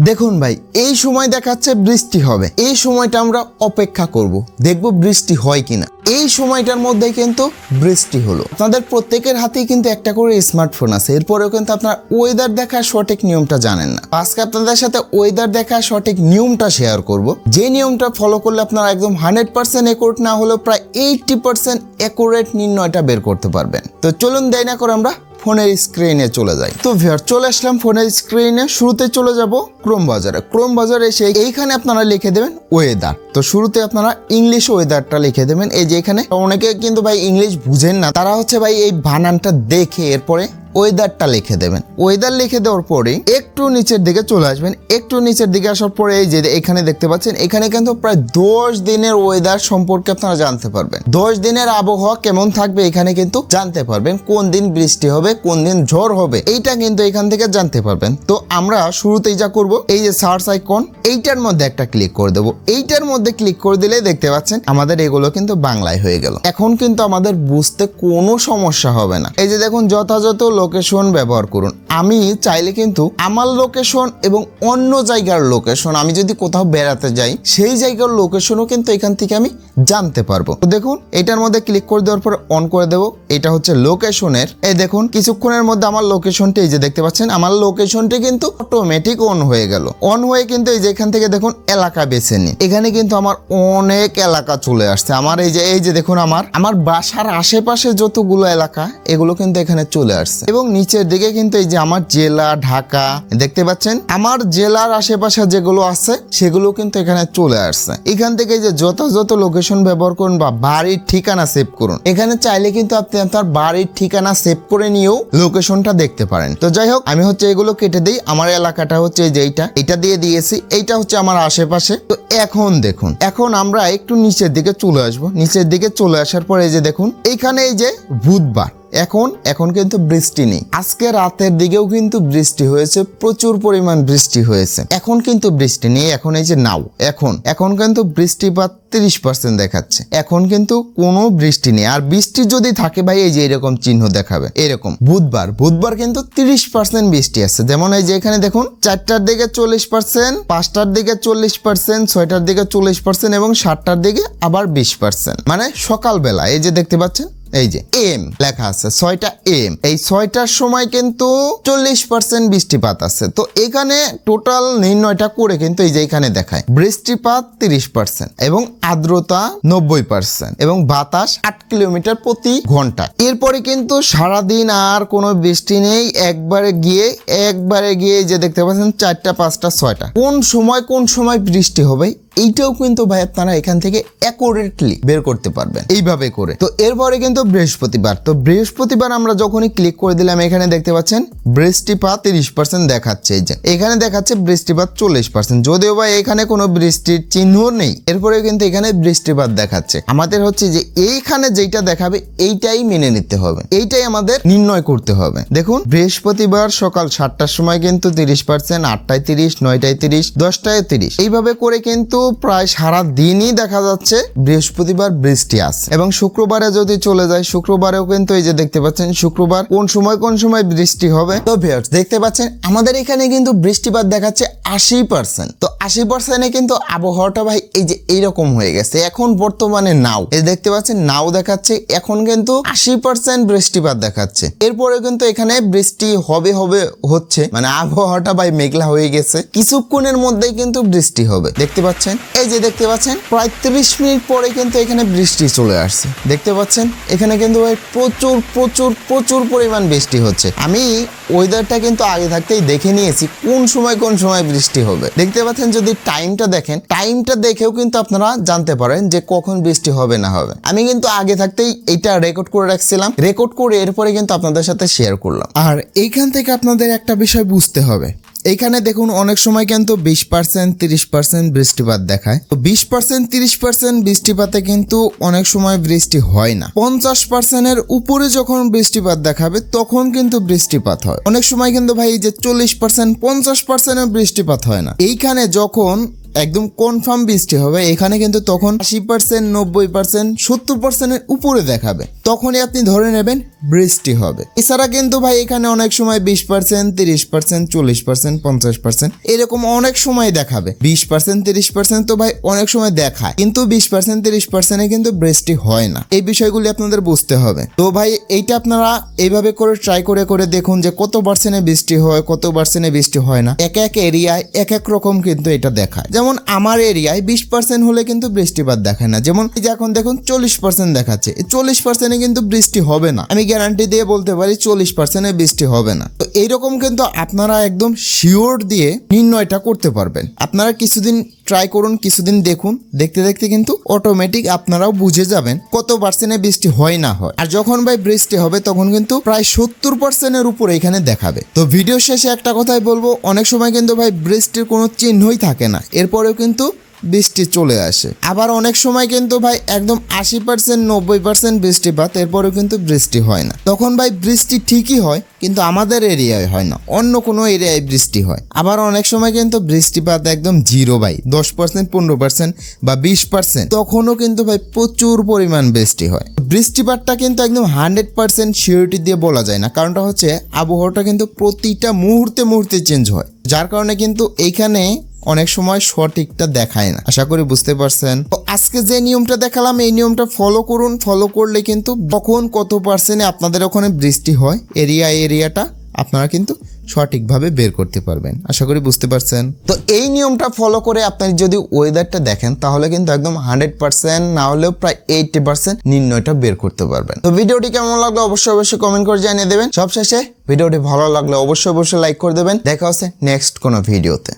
দেখুন ভাই, এই সময় দেখাচ্ছে বৃষ্টি হবে। এই সময়টা আমরা অপেক্ষা করব, দেখব বৃষ্টি হয় কিনা। এই সময়টার মধ্যে কিন্তু বৃষ্টি হলো। আপনাদের প্রত্যেকের হাতেই কিন্তু একটা করে স্মার্টফোন আছে, এরপরেও কিন্তু আপনারা ওয়েদার দেখার সঠিক নিয়মটা জানেন না। আজকে আপনাদের সাথে ওয়েদার দেখার সঠিক নিয়মটা শেয়ার করব, যে নিয়মটা ফলো করলে আপনারা একদম 100% অ্যাকুরেট না হলেও প্রায় 80% অ্যাকুরেট নির্ণয়টা বের করতে পারবেন। তো চলুন দেরি না করে আমরা ফোনের স্ক্রিনে চলে যাই। তো ভিউয়ার, চলে আসলাম ফোনের স্ক্রিনে। শুরুতে চলে যাব ক্রোম বাজারে। ক্রোম বাজারে এসে এইখানে আপনারা লিখে দেবেন ওয়েদার। তো শুরুতে আপনারা ইংলিশ ওয়েদারটা লিখে দেবেন। এই যে এখানে অনেকে কিন্তু ভাই ইংলিশ বুঝেন না, তারা হচ্ছে ভাই এই বানানটা দেখে এরপরে ওয়েদারটা লিখে দেবেন। ওয়েদার লিখে দেওয়ার পরে একটু নিচের দিকে চলে আসবেন। একটু নিচের দিকে আসার পরে এই যে এখানে দেখতে পাচ্ছেন, এখানে কিন্তু প্রায় 10 দিনের ওয়েদার সম্পর্কে আপনারা জানতে পারবেন। 10 দিনের আবহাওয়া কেমন থাকবে এখানে কিন্তু জানতে পারবেন। কোন দিন বৃষ্টি হবে, কোন দিন ঝড় হবে, এইটা কিন্তু এখান থেকে জানতে পারবেন। তো আমরা শুরুতেই যা করব, এই যে সার্চ আইকন, এইটার মধ্যে একটা ক্লিক করে দেবো। এইটার মধ্যে ক্লিক করে দিলে দেখতে পাচ্ছেন আমাদের এগুলো কিন্তু বাংলায় হয়ে গেল। এখন কিন্তু আমাদের বুঝতে কোনো সমস্যা হবে না। এই যে দেখুন, যথাযথ লোকেশন ব্যবহার করুন। আমি চাইলে কিন্তু আমার লোকেশন এবং অন্য জায়গার লোকেশন, আমি যদি কোথাও বেড়াতে যাই সেই জায়গার লোকেশনও কিন্তু এখান থেকে আমি জানতে পারবো। তো দেখুন, এটার মধ্যে ক্লিক করে দেওয়ার পরে অন করে দেবো। এটা হচ্ছে লোকেশনের। এই দেখুন, কিছুক্ষণের মধ্যে আমার লোকেশনটি, এই যে দেখতে পাচ্ছেন আমার লোকেশনটি কিন্তু অটোমেটিক অন হয়ে গেল। অন হয়ে কিন্তু এই যে এখান থেকে দেখুন এলাকা বেছে নিন। এখানে কিন্তু আমার অনেক এলাকা চলে আসছে। আমার এই যে দেখুন আমার বাসার আশেপাশে যতগুলো এলাকা, এগুলো কিন্তু এখানে চলে আসছে। এবং নিচের দিকে কিন্তু এই যে আমার জেলা ঢাকা দেখতে পাচ্ছেন, আমার জেলার আশেপাশে যেগুলো আছে সেগুলো কিন্তু এখানে চলে আসছে। এখান থেকে যে যথাযথ লোকেশন ব্যবহার করুন বা বাড়ির ঠিকানা সেভ করুন। এখানে চাইলে কিন্তু আপনি আপনার বাড়ির ঠিকানা সেভ করে নিয়েও লোকেশনটা দেখতে পারেন। তো যাই হোক, আমি হচ্ছে এগুলো কেটে দিই। আমার এলাকাটা হচ্ছে এই যে এটা দিয়ে দিয়েছি। এইটা হচ্ছে আমার আশেপাশে। তো এখন দেখুন, এখন আমরা একটু নিচের দিকে চলে আসবো। নিচের দিকে চলে আসার পরে এই যে দেখুন, এইখানে এই যে বুধবার, এখন কিন্তু বৃষ্টি নেই। আজকে রাতের দিকেও কিন্তু বৃষ্টি হয়েছে, প্রচুর পরিমাণ বৃষ্টি হয়েছে। এখন কিন্তু বৃষ্টি নেই। এখন এই যে নাও, এখন কিন্তু বৃষ্টিপাত 30% দেখাচ্ছে। এখন কিন্তু কোনো বৃষ্টি নেই। আর বৃষ্টি যদি থাকে ভাই, এই যে এরকম চিহ্ন দেখাবে। এরকম বুধবার কিন্তু 30% বৃষ্টি আছে। যেমন এই যে এখানে দেখুন, 4টার দিকে 40%, 5টার দিকে 40%, 6টার দিকে 40% এবং 7টার দিকে আবার 20%। মানে সকালবেলা এই যে দেখতে পাচ্ছেন, এই যে এম লেখা আছে 6টা এম, এই 6টার সময় কিন্তু 40% বৃষ্টিপাত আছে। তো এখানে টোটাল নির্ণয়টা করে কিন্তু এই যে এখানে দেখায় বৃষ্টিপাত 30% এবং আর্দ্রতা 90% এবং বাতাস 8 কিলোমিটার প্রতি ঘন্টা। এরপরে কিন্তু সারাদিন আর কোনো বৃষ্টি নেই। একবারে গিয়ে যে দেখতে পাচ্ছেন 4টা 5টা 6টা কোন সময় বৃষ্টি হবে এইটাও কিন্তু ভাই আপনারা এখান থেকে অ্যাকুরেটলি বের করতে পারবেন এইভাবে করে। তো এরপরে কিন্তু বৃহস্পতিবার। তো বৃহস্পতিবার আমরা যখনই ক্লিক করে দিলাম, এখানে দেখতে পাচ্ছেন বৃষ্টিপাত 30% দেখাচ্ছে। এই যে এখানে দেখাচ্ছে বৃষ্টিপাত 40%, যদিও ভাই এখানে কোনো বৃষ্টির চিহ্ন নেই। এরপরে কিন্তু এখানে বৃষ্টিপাত দেখাচ্ছে। আমাদের হচ্ছে যে এইখানে যেটা দেখাবে এইটাই মেনে নিতে হবে, এইটাই আমাদের নির্ণয় করতে হবে। দেখুন, বৃহস্পতিবার সকাল 7টার সময় কিন্তু 30%, 8টায় 30, 9টায় 30, 10টায় 30, এইভাবে করে কিন্তু প্রায় সারা দিনই দেখা যাচ্ছে বৃহস্পতিবার বৃষ্টি আছে। এবং শুক্রবারে যদি চলে যায়, শুক্রবারেও কিন্তু এই যে দেখতে পাচ্ছেন শুক্রবার কোন সময় বৃষ্টি হবে। তো ভিউয়ার্স, দেখতে পাচ্ছেন আমাদের এখানে কিন্তু বৃষ্টিপাত দেখাচ্ছে 80%। তো 80%-এ কিন্তু আবহাওয়াটা ভাই এই যে এইরকম হয়ে গেছে। এখন বর্তমানে নাও এই দেখতে পাচ্ছেন নাও দেখাচ্ছে, এখন কিন্তু 80% বৃষ্টিপাত দেখাচ্ছে। এরপরে কিন্তু এখানে বৃষ্টি হচ্ছে, মানে আবহাওয়াটা ভাই মেঘলা হয়ে গেছে। কিছুক্ষণের মধ্যেই কিন্তু বৃষ্টি হবে। দেখতে পাচ্ছেন, এই যে দেখতে পাচ্ছেন প্রায় 30 মিনিট পরে কিন্তু এখানে বৃষ্টি চলে আসছে। দেখতে পাচ্ছেন এখানে কিন্তু ভাই প্রচুর পরিমাণ বৃষ্টি হচ্ছে। আমি ওয়েদারটা কিন্তু আগে থাকতেই দেখে নিয়েছি কোন সময় বৃষ্টি হবে। দেখতে পাচ্ছেন, যদি টাইমটা দেখেন, টাইমটা দেখেও কিন্তু আপনারা জানতে পারেন যে কখন বৃষ্টি হবে না হবে। আমি কিন্তু আগে থাকতেই এটা রেকর্ড করে রাখছিলাম, রেকর্ড করে এরপরে কিন্তু আপনাদের সাথে শেয়ার করলাম। আর এইখান থেকে আপনাদের একটা বিষয় বুঝতে হবে, এইখানে দেখুন অনেক সময় কিন্তু 20%, 30% বৃষ্টিপাত দেখায়। তো 20%, 30% বৃষ্টিপাতে কিন্তু অনেক সময় বৃষ্টি হয় না। 50%-এর উপরে যখন বৃষ্টিপাত দেখাবে তখন কিন্তু বৃষ্টিপাত হয়। অনেক সময় কিন্তু ভাই যে 40%, 50%-এর বৃষ্টিপাত হয় না। এইখানে যখন একদম কনফার্ম বৃষ্টি হবে এখানে কিন্তু তখন 80%, 90%, 70%-এর উপরে দেখাবে, তখনই আপনি ধরে নেবেন বৃষ্টি হবে। এছাড়া কিন্তু ভাই এখানে অনেক সময় 20%, 30%, 40%, 50% এরকম অনেক সময় দেখাবে। 20%, 30% তো ভাই অনেক সময় দেখায়, কিন্তু 20%, 30%-এ কিন্তু বৃষ্টি হয় না। এই বিষয়গুলি আপনাদের বুঝতে হবে। তো ভাই এইটা আপনারা এইভাবে করে ট্রাই করে করে দেখুন যে কত পার্সেন্টে বৃষ্টি হয়, কত পার্সেন্টে বৃষ্টি হয় না। এক এক এরিয়ায় এক এক রকম কিন্তু এটা দেখায়। যেমন আমার এরিয়ায় 20% হলে কিন্তু বৃষ্টিপাত দেখায় না, যেমন এই যে এখন দেখুন 40% দেখাচ্ছে। 40%-এ কিন্তু বৃষ্টি হবে না, আমি গ্যারান্টি দিয়ে বলতে পারি 40%-এ বৃষ্টি হবে না। তো এইরকম কিন্তু আপনারা একদম শিওর দিয়ে নির্ণয়টা করতে পারবেন। আপনারা কিছুদিন ট্রাই করুন, কিছুদিন দেখুন, দেখতে দেখতে কিন্তু অটোমেটিক আপনারাও বুঝে যাবেন কত পার্সেন্টে বৃষ্টি হয় না হয়। আর যখন ভাই বৃষ্টি হবে তখন কিন্তু প্রায় 70%-এর উপরে এখানে দেখাবে। তো ভিডিও শেষে একটা কথাই বলবো, অনেক সময় কিন্তু ভাই বৃষ্টির কোনো চিহ্নই থাকে না, এরপরেও কিন্তু বৃষ্টি চলে আসে। আবার অনেক সময় কিন্তু ভাই একদম 80%, 90% বৃষ্টিপাত, এরপরেও কিন্তু বৃষ্টি হয় না। তখন ভাই বৃষ্টি ঠিকই হয়, কিন্তু আমাদের এরিয়ায় হয় না, অন্য কোনো এরিয়ায় বৃষ্টি হয়। আবার অনেক সময় কিন্তু বৃষ্টিপাত একদম জিরো ভাই, 10%, 15% বা 20%, তখনও কিন্তু ভাই প্রচুর পরিমাণ বৃষ্টি হয়। বৃষ্টিপাতটা কিন্তু একদম 100% সিওরিটি দিয়ে বলা যায় না, কারণটা হচ্ছে আবহাওয়াটা কিন্তু প্রতিটা মুহূর্তে মুহূর্তে চেঞ্জ হয়, যার কারণে কিন্তু এইখানে অনেক সময় সঠিকটা দেখায় না। আশা করি বুঝতে পারছেন। তো আজকে যে নিয়মটা দেখালাম এই নিয়মটা ফলো করুন, ফলো করলে কিন্তু কখন কত পার্সেন্টে আপনাদের ওখানে বৃষ্টি হয় এরিয়াটা আপনারা কিন্তু সঠিকভাবে বের করতে পারবেন। আশা করি বুঝতে পারছেন। তো এই নিয়মটা ফলো করে আপনি যদি ওয়েদারটা দেখেন তাহলে কিন্তু একদম 100% না হলেও প্রায় 80% নির্ণয়টা বের করতে পারবেন। তো ভিডিওটি কেমন লাগলো অবশ্যই কমেন্ট করে জানিয়ে দেবেন। সবশেষে ভিডিওটি ভালো লাগলে অবশ্যই লাইক করে দেবেন। দেখা হচ্ছে নেক্সট কোনো ভিডিওতে।